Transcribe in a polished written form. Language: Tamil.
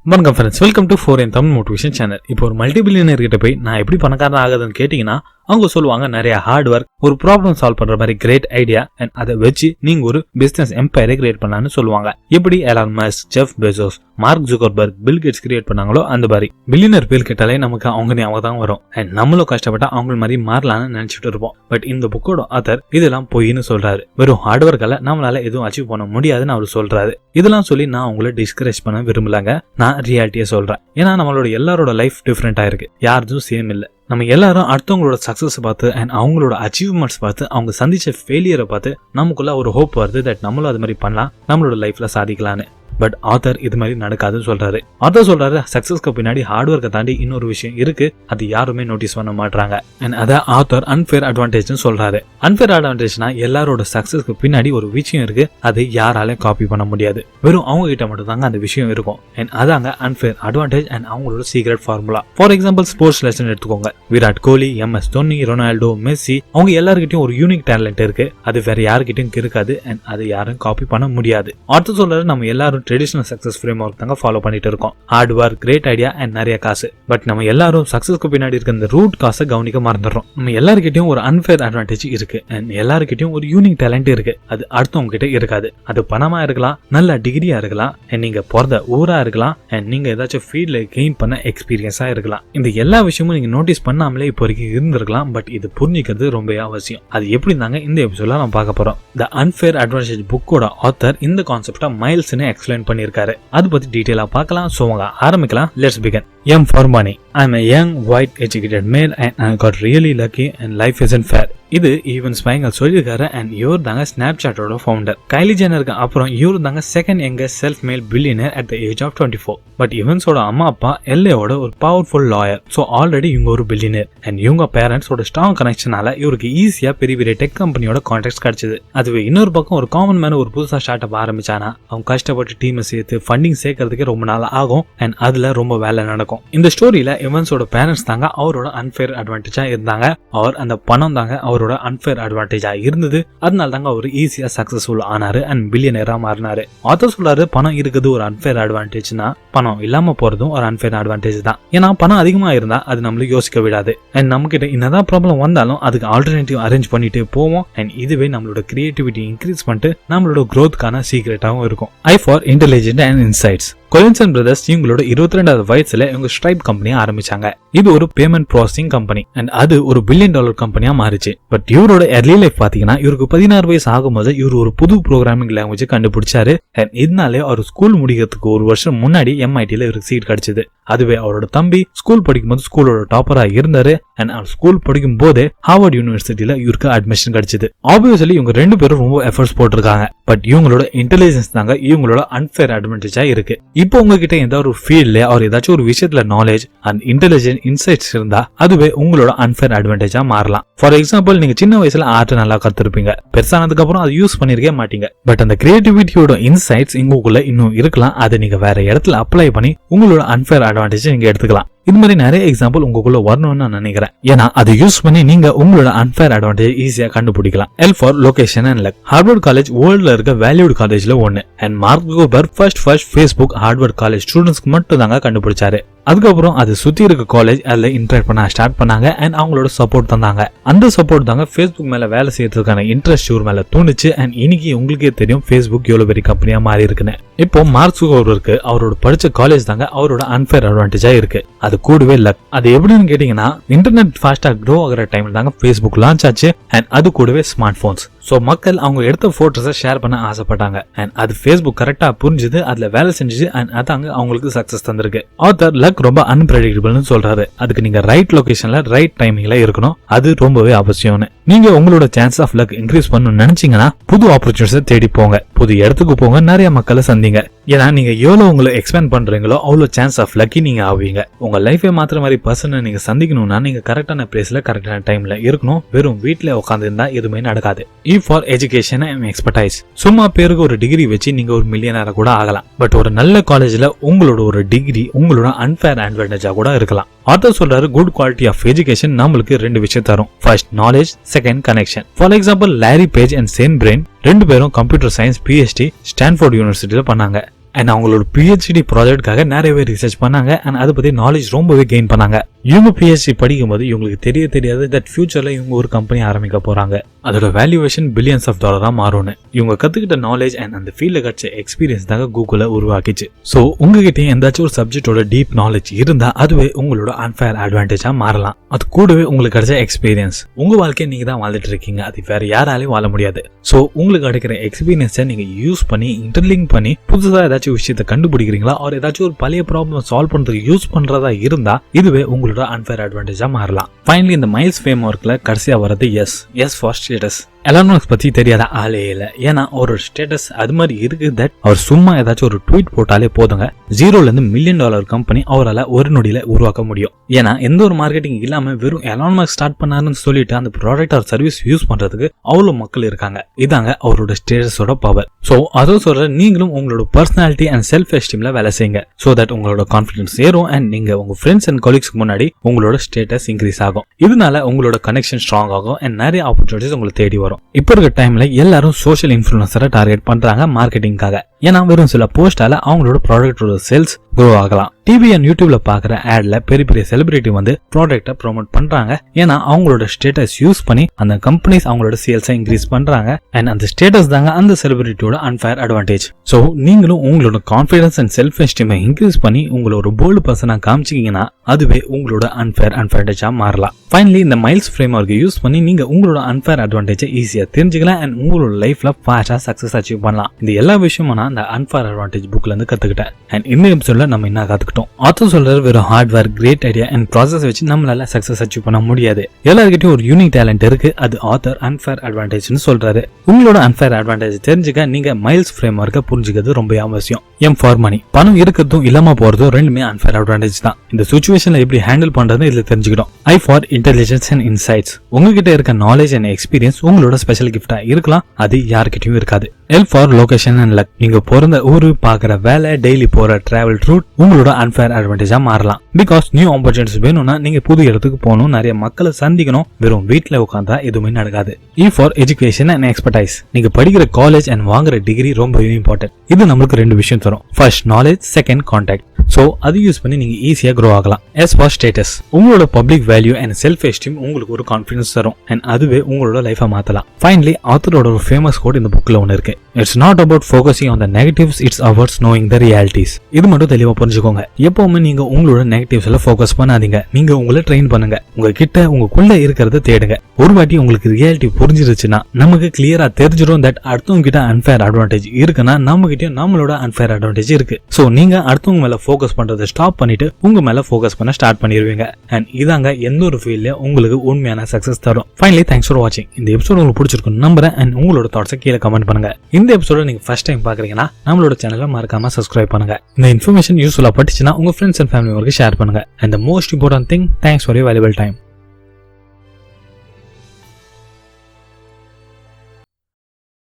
வணக்கம் friends, welcome to 4in Tamil motivation channel. இப்போ ஒரு மல்டி பில்லியனர் கிட்ட போய் நான் எப்படி பணக்காரன் ஆகுதுன்னு கேட்டீங்கன்னா அவங்க சொல்லுவாங்க நிறைய ஹார்ட் ஒர்க், ஒரு ப்ராப்ளம் சால்வ் பண்ற மாதிரி கிரேட் ஐடியா அண்ட் அதை வச்சு நீங்க ஒரு பிசினஸ் எம்பையரை கிரியேட் பண்ணலாம்னு சொல்லுவாங்க. எப்படி Elon Musk, Jeff Bezos, Mark Zuckerberg, Bill Gates create பண்ணாங்களோ அந்த மாதிரி. பில்லியனர் பேர் கேட்டாலே நமக்கு அவங்க ஞாபகம் தான் வரும். அண்ட் நம்மளும் கஷ்டப்பட்டா அவங்க மாதிரி மாறலாம்னு நினைச்சிட்டு இருப்போம். பட் இந்த புக்கோட ஆத்தர் இதெல்லாம் பொய்ன்னு சொல்றாரு. வெறும் ஹார்ட் ஒர்க்கால நம்மளால எதுவும் அச்சீவ் பண்ண முடியாதுன்னு அவர் சொல்றாரு. இதெல்லாம் சொல்லி நான் உங்களை டிஸ்கரேஜ் பண்ண விரும்பலங்க. நான் ரியாலிட்டியை சொல்றேன். ஏன்னா நம்மளோட எல்லாரோட லைஃப் டிஃப்ரெண்டா இருக்கு, யாரும் சேம் இல்ல. நம்ம எல்லாரும் அடுத்தவங்களோட சக்சஸ் பார்த்து அண்ட் அவங்களோட அச்சீவ்மெண்ட்ஸ் பார்த்து அவங்க சந்திச்ச ஃபெயிலியரை பார்த்து நமக்குள்ள ஒரு ஹோப் வருது தட் நம்மளும் அது மாதிரி பண்ணலாம், நம்மளோட லைஃப்ல சாதிக்கலான்னு. பட் ஆத்தர் இது மாதிரி நடக்காதுன்னு சொல்றாரு. ஆத்தர் சொல்றாரு சக்சஸ்க்கு பின்னாடி ஹார்ட் ஒர்க்கை தாண்டி இன்னொரு விஷயம் இருக்கு, அது யாருமே நோட்டீஸ் பண்ண மாட்டாங்க. அண்ட் அதை ஆத்தர் அன்ஃபேர் அட்வான்டேஜ்னு சொல்றாரு. அன்ஃபேர் அட்வான்டேஜ்னா எல்லாரோட சக்சஸ்க்கு பின்னாடி ஒரு விஷயம் இருக்கு, அது யாராலையும் காப்பி பண்ண முடியாது, வெறும் அவங்க கிட்ட மட்டும் தாங்க அந்த விஷயம் இருக்கும். அண்ட் அதாங்க அன்ஃபேர் அட்வான்டேஜ் அண்ட் அவங்களோட secret formula. For example sports lesson எடுத்துக்கோங்க. Virat Kohli, MS Dhoni, Ronaldo, Messi, அவங்க எல்லாருக்கிட்டையும் ஒரு யூனிக் டேலண்ட் இருக்கு, அது வேற யாருக்கிட்டையும் இருக்காது அண்ட் அதை யாரும் காப்பி பண்ண முடியாது. ஆத்தர் சொல்றாரு நம்ம எல்லாரும் ட்ரெடிஷனல் சக்சஸ் ஃப்ரேம்வொர்க் தாங்க ஃபாலோ பண்ணிட்டு இருக்கோம். Hard work, great idea and நிறைய காசு. பட் நம்ம எல்லாரும் சக்சஸ்க்கு பின்னாடி இருக்க இந்த ரூட் காசை கவனிக்க மறந்துடுறோம். நம்ம எல்லாருக்கிட்டையும் ஒரு அன்ஃபேர் அட்வான்டேஜ் இருக்கு அண்ட் எல்லாருக்கிட்டையும் ஒரு யூனிக் டேலண்ட் இருக்கு, அது அடுத்தவங்க கிட்ட இருக்காது. அது பணமா இருக்கலாம், நல்ல டிகிரியா இருக்கலாம், அண்ட் நீங்க பிறந்த ஊரா இருக்கலாம், அண்ட் நீங்க ஏதாச்சும் ஃபீல்ட்ல கெயின் பண்ண எக்ஸ்பீரியன்ஸா இருக்கலாம். இந்த எல்லா விஷயமும் நீங்க நோட்டீஸ் பண்ணாமலே இப்போ வரைக்கும் இருந்திருக்கலாம். பட் இது புரிஞ்சுக்கிறது ரொம்ப அவசியம். அது எப்படி தாங்க இந்த எபிசோட்ல நம்ம பார்க்க போறோம். த அன்ஃபேர் அட்வான்டேஜ் புக்கோட ஆத்தர் இந்த கான்செப்டை மைல்ஸ்னு எக்ஸ்பிளைன் பண்ணியிருக்காரு. அது பத்தி டீடைலா பார்க்கலாம். சோ ஆரம்பிக்கலாம். Let's begin. M for money. I'm a young, white, educated male and I got really lucky and life isn't fair. இது ஈவன் ஸ்பைங்கல் சொல்லியிருக்காரு. அண்ட் இவர் தாங்க ஸ்னாப்சாட்டோட ஃபவுண்டர். கைலி ஜென்னருக்கு அப்புறம் இவர் தாங்க second youngest self made billionaire at the age of 24. But இவன்ஸோட அம்மா அப்பா LAவோட ஒரு பவர்ஃபுல் லாயர். ஸோ ஆல்ரெடி இவங்க ஒரு பில்லியனர். அண்ட் இவங்க பேரண்ட்ஸோட ஸ்ட்ராங் கனெக்ஷனால இவருக்கு ஈஸியா பெரிய பெரிய டெக் கம்பெனியோட கான்டாக்ட்ஸ் கிடைச்சது. அதுவே இன்னொரு பக்கம் ஒரு காமன் மேன் ஒரு புதுசா ஸ்டார்ட் அப் ஆரம்பிச்சானா அவங்க கஷ்டப்பட்டு டீமை சேர்த்து ஃபண்டிங் சேர்க்கறதுக்கே ரொம்ப நாள் ஆகும் அண்ட் அதுல ரொம்ப வேலை நடக்கும். இந்த ஸ்டோரியில இவன்ஸோட பேரண்ட்ஸ் தாங்க அவரோட அன்ஃபேர் அட்வான்டேஜா இருந்தாங்க. அவர் அந்த பணம் தாங்க அவரோட அன்ஃபேர் அட்வான்டேஜா இருந்தது. அதனால தாங்க அவர் ஈஸியா சக்சஸ்ஃபுல் ஆனாரு அண்ட் பில்லியனரா மாறினாரு. ஆத்தர் சொல்றாரு பணம் இருக்குது ஒரு அன்ஃபேர் அட்வான்டேஜ்னா பணம் இல்லாம போறதும் ஒரு அன்ஃபேர் அட்வான்டேஜ் தான். ஏன்னா பணம் அதிகமா இருந்தா அது நம்மளுக்கு யோசிக்க விடாது அண்ட் நம்ம கிட்ட என்னதான் ப்ராப்ளம் வந்தாலும் அதுக்கு ஆல்டர்னேட்டிவ் அரேஞ்ச் பண்ணிட்டு போவோம். அண்ட் இதுவே நம்மளோட கிரியேட்டிவிட்டி இன்க்ரீஸ் பண்ணிட்டு நம்மளோட growthக்கான சீக்ரெட்டாகவும் இருக்கும். I for intelligent and insights. Collison brothers இவங்களோட 22வது வயசுல இவங்க ஸ்ட்ரைப் கம்பெனியை ஆரம்பிச்சாங்க. இது ஒரு பேமெண்ட் ப்ராசஸிங் கம்பெனி அண்ட் அது ஒரு $1 பில்லியன் கம்பெனியா மாறிச்சு. பட் இவரோட early லைஃப் பாத்தீங்கன்னா இவருக்கு 16 வயசு ஆகும்போது இவர் ஒரு புது ப்ரோக்ராமிங் லாங்குவேஜ் கண்டுபிடிச்சாரு. அண்ட் இதனாலே அவர் ஸ்கூல் முடிக்கிறதுக்கு ஒரு வருஷம் முன்னாடி MITல இவருக்கு சீட் கிடைச்சது. அதுவே அவரோட தம்பி ஸ்கூல் படிக்கும்போது ஸ்கூலோட டாப்பரா இருந்தாரு அண்ட் அவர் ஸ்கூல் படிக்கும் போதே ஹார்வர்ட் யூனிவர்சிட்டியில இவருக்கு அட்மிஷன் கிடைச்சது. ஆப்வியஸ்லி இவங்க ரெண்டு பேரும் ரொம்ப எஃபர்ட்ஸ் போட்டிருக்காங்க. பட் இவங்களோட இன்டெலிஜென்ஸ் தாங்க இவங்களோட அன்ஃபேர் அட்வான்டேஜா இருக்கு. இப்போ உங்ககிட்ட எந்த ஒரு ஃபீல்ட்ல அவர் ஏதாச்சும் ஒரு விஷயத்துல நாலேஜ் அண்ட் இன்டெலிஜென்ட் இன்சைட்ஸ் இருந்தா அதுவே உங்களோட அன்ஃபேர் அட்வான்டேஜா மாறலாம். ஃபார் எக்ஸாம்பிள் நீங்க சின்ன வயசுல ஆர்ட் நல்லா கத்துருப்பீங்க, பெருசானதுக்கு அப்புறம் அதை யூஸ் பண்ணிருக்கே மாட்டீங்க. பட் அந்த கிரியேட்டிவிட்டியோட இன்சைட்ஸ் உங்களுக்குள்ள இன்னும் இருக்கலாம். அதை நீங்க வேற இடத்துல அப்ளை பண்ணி உங்களோட அன்ஃபேர் அட்வான்டேஜ் நீங்க எடுத்துக்கலாம். இது மாதிரி நிறைய எக்ஸாம்பிள் உங்களுக்குள்ள வரணும்னு நான் நினைக்கிறேன். ஏன்னா அதை யூஸ் பண்ணி நீங்க உங்களோட அன்ஃபேர் அட்வான்டேஜ் ஈஸியா கண்டுபிடிக்கலாம். L for location and luck. Harvard college வேர்ல்ட்ல இருக்க வேல்யூட் காலேஜ்ல ஒன்னு. And Mark Zuckerberg first Facebook Harvard college ஸ்டூடெண்ட்ஸ்க்கு மட்டும் தாங்க கண்டுபிடிச்சாரு. அதுக்கப்புறம் அது சுத்தி இருக்க காலேஜ் அதுல இன்டராக்ட் பண்ண ஸ்டார்ட் பண்ணாங்க அண்ட் அவங்களோட சப்போர்ட் தந்தாங்க. அந்த சப்போர்ட் தாங்க Facebook மேல வேலை செய்யறதுக்கான இன்ட்ரெஸ்ட் இவர் மேல தோணுச்சு. அண்ட் இன்னைக்கு உங்களுக்கே தெரியும் Facebook எவ்வளவு பெரிய கம்பெனியா மாறி இருக்குன்னு. இப்போ மார்க் ஜுகர்பர்க் அவரோட படிச்ச காலேஜ் தாங்க அவரோட அன்ஃபேர் அட்வான்டேஜா இருக்கு. அது கூடவே லக். அது எப்படின்னு கேட்டீங்கன்னா இன்டர்நெட் ஃபாஸ்டா க்ரோ ஆகிற டைம்ல தாங்க Facebook லான்ச் ஆச்சு அண்ட் அது கூடவே ஸ்மார்ட் போன்ஸ். சோ மக்கள் அவங்க எடுத்த போட்டோஸை ஷேர் பண்ண ஆசைப்பட்டாங்க அண்ட் அது Facebook கரெக்டா புரிஞ்சுது, அதுல வேலை செஞ்சுது அண்ட் அதாங்க அவங்களுக்கு சக்சஸ் தந்திருக்கு. ஆத்தர் லக் ரொம்ப அன்பிரெடிக்டபிள்னு சொல்றாரு. அதுக்கு நீங்க ரைட் லொகேஷன்ல ரைட் டைமிங்ல இருக்கணும், அது ரொம்பவே அவசியம்னு. நீங்க உங்களோட சான்ஸ் ஆஃப் லக் இன்க்ரீஸ் பண்ணணும்னு நினைச்சீங்கன்னா புது ஆப்பர்ச்சுனிட்டிஸை தேடி போங்க, புது இடத்துக்கு போங்க, நிறைய மக்களை சந்திங்க. ஏன்னா நீங்க எவ்வளவு உங்களை எக்ஸ்பேண்ட் பண்றீங்களோ அவ்வளவு சான்ஸ் ஆஃப் லக்கி நீங்க ஆவீங்க. உங்க லைஃபை மாத்திர மாதிரி பர்சனை நீங்க சந்திக்கணும்னா நீங்க கரெக்டான பிளேஸ்ல கரெக்டான டைம்ல இருக்கணும். வெறும் வீட்டுல உட்காந்து இருந்தா எதுவுமே நடக்காது. E for education and expertise. சும்மா பேருக்கு ஒரு டிகிரி வச்சு நீங்க ஒரு மில்லியனரா கூட ஆகலாம். பட் ஒரு நல்ல காலேஜ்ல உங்களோட ஒரு டிகிரி உங்களோட அன்ஃபேர் அட்வான்டேஜா கூட இருக்கலாம். ஆத்தர் சொல்றாரு குட் குவாலிட்டி ஆஃப் எஜுகேஷன் நம்மளுக்கு ரெண்டு விஷயம் தரும். First knowledge, second connection. For example Larry Page and சேன் பிரெயின் ரெண்டு பேரும் கம்ப்யூட்டர் சயின்ஸ் PhD ஸ்டான்ஃபோர்ட் யூனிவர்சிட்டியில பண்ணாங்க. அண்ட் அவங்களோட பிஹெச்டி ப்ராஜெக்ட்காக நிறையவே ரிசர்ச் பண்ணாங்க அண்ட் அதை பத்தி நாலேஜ் ரொம்பவே கெயின் பண்ணாங்க. இவங்க பிஹெச்டி படிக்கும்போது இவங்களுக்கு தெரியாது தட் ஃபியூச்சர்ல இவங்க ஒரு கம்பெனி ஆரம்பிக்க போறாங்க. அதோட வேல்யூவேஷன் பில்லியன்ஸ் ஆஃப் டாலரா மாறும்னு. இவங்க கத்துக்கிட்ட நாலேஜ் அண்ட் அந்த ஃபீல்ட்ல கிடைச்ச எக்ஸ்பீரியன்ஸ் தாங்க கூகுளை உருவாக்கிச்சு. ஸோ உங்ககிட்ட எந்தாச்சும் ஒரு சப்ஜெக்டோட டீப் நாலேஜ் இருந்தா அதுவே உங்களோட அன்ஃபேர் அட்வான்டேஜா மாறலாம். அது கூடவே உங்களுக்கு கிடைச்ச எக்ஸ்பீரியன்ஸ் உங்க வாழ்க்கையை நீங்க தான் வாழ்ந்துட்டு இருக்கீங்க, அது வேற யாராலையும் வாழ முடியாது. ஸோ உங்களுக்கு கிடைக்கிற எக்ஸ்பீரியன்ஸை நீங்க யூஸ் பண்ணி இன்டர்லிங்க் பண்ணி புதுசா ஏதாச்சும் விஷயத்தை கண்டுபிடிக்கிறீங்களா ஒரு ஏதாச்சும் ஒரு பழைய ப்ராப்ளம் சால்வ் பண்றதுக்கு யூஸ் பண்றதா இருந்தா இதுவே உங்களோட அன்ஃபேர் அட்வான்டேஜா மாறலாம். ஃபைனலி இந்த மைல்ஸ் ஃப்ரேம் ஒர்க்ல கடைசியா வரது S for status. Elon Musk பத்தி தெரியாத ஆளே இல்ல. ஏன்னா அவரோட ஸ்டேட்டஸ் அது மாதிரி இருக்கு தட் அவர் சும்மா ஏதாச்சும் ஒரு ட்வீட் போட்டாலே போதுங்க, $0 $1 மில்லியன் கம்பெனி அவரால் ஒரு நொடியில உருவாக்க முடியும். ஏன்னா எந்த ஒரு மார்க்கெட்டிங் இல்லாம வெறும் எலான் மஸ்க் ஸ்டார்ட் பண்ணாருன்னு சொல்லிட்டு அந்த ப்ராடக்ட் ஆர் சர்வீஸ் யூஸ் பண்றதுக்கு அவ்வளவு மக்கள் இருக்காங்க. இதாங்க அவரோட ஸ்டேட்டஸோட பவர். சோ அதோ சொல்ற நீங்களும் உங்களோட பர்சனாலிட்டி அண்ட் செல்ஃப் எஸ்டீம்ல வேலை செய்யுங்க. சோ தட் உங்களோட கான்பிடன்ஸ் ஏறும் அண்ட் நீங்க உங்க ஃப்ரெண்ட்ஸ் அண்ட் கொலீக்ஸ்க்கு முன்னாடி உங்களோட ஸ்டேட்டஸ் இன்க்ரீஸ் ஆகும். இதனால உங்களோட கனெக்ஷன் ஸ்ட்ராங் ஆகும் அண்ட் நிறைய ஆப்பர்ச்சுனிட்டிஸ் உங்களுக்கு தேடி வரும். இப்ப இருக்க டைம்ல எல்லாரும் சோஷியல் இன்ஃப்ளூயன்சரை டார்கெட் பண்றாங்க மார்க்கெட்டிங்காக. ஏன்னா வெறும் சில போஸ்டால அவங்களோட ப்ராடக்டோட சேல்ஸ் க்ரோ ஆகலாம். டிவி அண்ட் யூடியூப்ல பாக்குற ஆட்ல பெரிய பெரிய செலிபிரிட்டி வந்து ப்ராடக்ட்டை ப்ரோமோட் பண்றாங்க. ஏன்னா அவங்களோட ஸ்டேட்டஸ் யூஸ் பண்ணி அந்த கம்பெனிஸ் அவங்களோட சேல்ஸை இன்க்ரீஸ் பண்றாங்க அண்ட் அந்த ஸ்டேட்டஸ் தாங்க அந்த செலிபிரிட்டியோட அன்ஃபேர் அட்வான்டேஜ். சோ நீங்களும் உங்களோட கான்ஃபிடன்ஸ் அண்ட் செல்ஃப் எஸ்டீமை இன்க்ரீஸ் பண்ணி உங்களோட போல்டு பர்சனா காமிச்சிங்கன்னா அதுவே உங்களோட அன்ஃபேர் அட்வான்டேஜா மாறலாம். ஃபைனலி இந்த மைல்ஸ் ஃப்ரேம் ஒர்க்கை யூஸ் பண்ணி நீங்க உங்களோட அன்ஃபேர் அட்வான்டேஜை ஈஸியா தெரிஞ்சுக்கலாம் அண்ட் உங்களோட லைஃப்ல ஃபாஸ்டா சக்சஸ் அச்சீவ் பண்ணலாம். இந்த எல்லா விஷயமும் நான் அந்த அன்ஃபேர் அட்வான்டேஜ் புக்ல இருந்து கத்துக்கிட்டேன். அண்ட் இந்த எபிசோட்ல நம்ம என்ன கத்துக்கிட்டோம்? ஆத்தர் சொல்ற வெறும் hardware, great idea and process வச்சு நம்மளால சக்சஸ் அச்சீவ் பண்ண முடியாது. எல்லாருக்கிட்டையும் ஒரு யூனிக் டேலண்ட் இருக்கு, அது ஆத்தர் அன்ஃபேர் அட்வான்டேஜ்னு சொல்றாரு. உங்களோட அன்ஃபேர் அட்வான்டேஜ் தெரிஞ்சுக்க நீங்க மைல்ஸ் ஃப்ரேம் ஒர்க்கை புரிஞ்சுக்கிறது ரொம்ப அவசியம். எம் ஃபார் மணி, பணம் இருக்கிறதும் இல்லாம போறதும் ரெண்டுமே அன்ஃபேர் அட்வான்டேஜ் தான். இந்த சிச்சுவேஷன்ல எப்படி ஹேண்டில் பண்றது இதுல தெரிஞ்சுக்கிட்டோம். I for intelligence and insights, உங்ககிட்ட இருக்க நாலேஜ் அண்ட் எக்ஸ்பீரியன்ஸ் உங்களோட ஸ்பெஷல் கிஃப்டா இருக்கலாம், அது யாருக்கிட்டையும் இருக்காது. L for location and luck, நீங்க பிறந்த ஊரு, பாக்குற வேலை, டெய்லி போற டிராவல் ரூட் உங்களோட அன்ஃபேர் அட்வான்டேஜா மாறலாம். பிகாஸ் நியூ ஆப்பர்ச்சுனிட்டிஸ் வேணும்னா நீங்க புது இடத்துக்கு போகணும், நிறைய மக்களை சந்திக்கணும். வெறும் வீட்டுல உட்காந்தா எதுவுமே நடக்காது. இ ஃபார் எஜுகேஷன் அண்ட் எக்ஸ்பர்டைஸ், நீங்க படிக்கிற காலேஜ் அண்ட் வாங்குற டிகிரி ரொம்ப இம்பார்ட்டன்ட். இது நம்மளுக்கு ரெண்டு விஷயம் தரும். First knowledge, second contact. So அது யூஸ் பண்ணி நீங்க ஈஸியா க்ரோ ஆகலாம். எஸ் ஃபார் ஸ்டேட்டஸ், உங்களோட public value and self esteem உங்களுக்கு ஒரு கான்ஃபிடன்ஸ் தரும் அண்ட் அதுவே உங்களோட லைஃபை மாத்தலாம். ஃபைனலி ஆத்தரோட ஒரு ஃபேமஸ் கோட் இந்த புக்ல ஒன்னு இருக்கு. It's not about focusing on the negatives, it's about knowing the realities. இது மட்டும் தெளிவா புரிஞ்சுக்கோங்க. எப்பவுமே நீங்க உங்களோட நெகட்டிவ்ஸ்ல ஃபோக்கஸ் பண்ணாதீங்க. நீங்க உங்களை ட்ரெயின் பண்ணுங்க. உங்ககிட்ட உங்களுக்குள்ள இருக்கிறத தேடுங்க. ஒரு வாட்டி உங்களுக்கு ரியாலிட்டி புரிஞ்சிருச்சுன்னா நமக்கு கிளியரா தெரிஞ்சிடும் தட் அடுத்தவங்க கிட்ட அன்ஃபேர் அட்வான்டேஜ் இருக்குன்னா நம்ம கிட்ட நம்மளோட அன்ஃபேர் அட்வான்டேஜ் இருக்கு. சோ நீங்க அடுத்தவங்க மேல ஃபோக்கஸ் பண்றதை ஸ்டாப் பண்ணிட்டு உங்க மேல ஃபோக்கஸ் பண்ண ஸ்டார்ட் பண்ணிடுவீங்க. அண்ட் இதாங்க எந்த ஒரு ஃபீல்ட்ல உங்களுக்கு உண்மையான சக்சஸ் தரும். ஃபைனலி தேங்க்ஸ் ஃபார் வாட்சிங். இந்த எபிசோட் உங்களுக்கு பிடிச்சிருக்கும் நம்புறேன் அண்ட் உங்களோட தாட்ஸை கீழே கமெண்ட் பண்ணுங்க. இந்த எபிசோட நீங்க ஃபர்ஸ்ட் டைம் பாக்குறீங்கன்னா நம்மளோட சேனலை மறக்காம சப்ஸ்கிரைப் பண்ணுங்க. இந்த இன்ஃபர்மேஷன் யூஸ்ஃபுல்லா பட்டுச்சுன்னா உங்க ஃப்ரெண்ட்ஸ் அண்ட் ஃபேமிலி ஷேர் பண்ணுங்க. And the most important thing, thanks for your valuable time.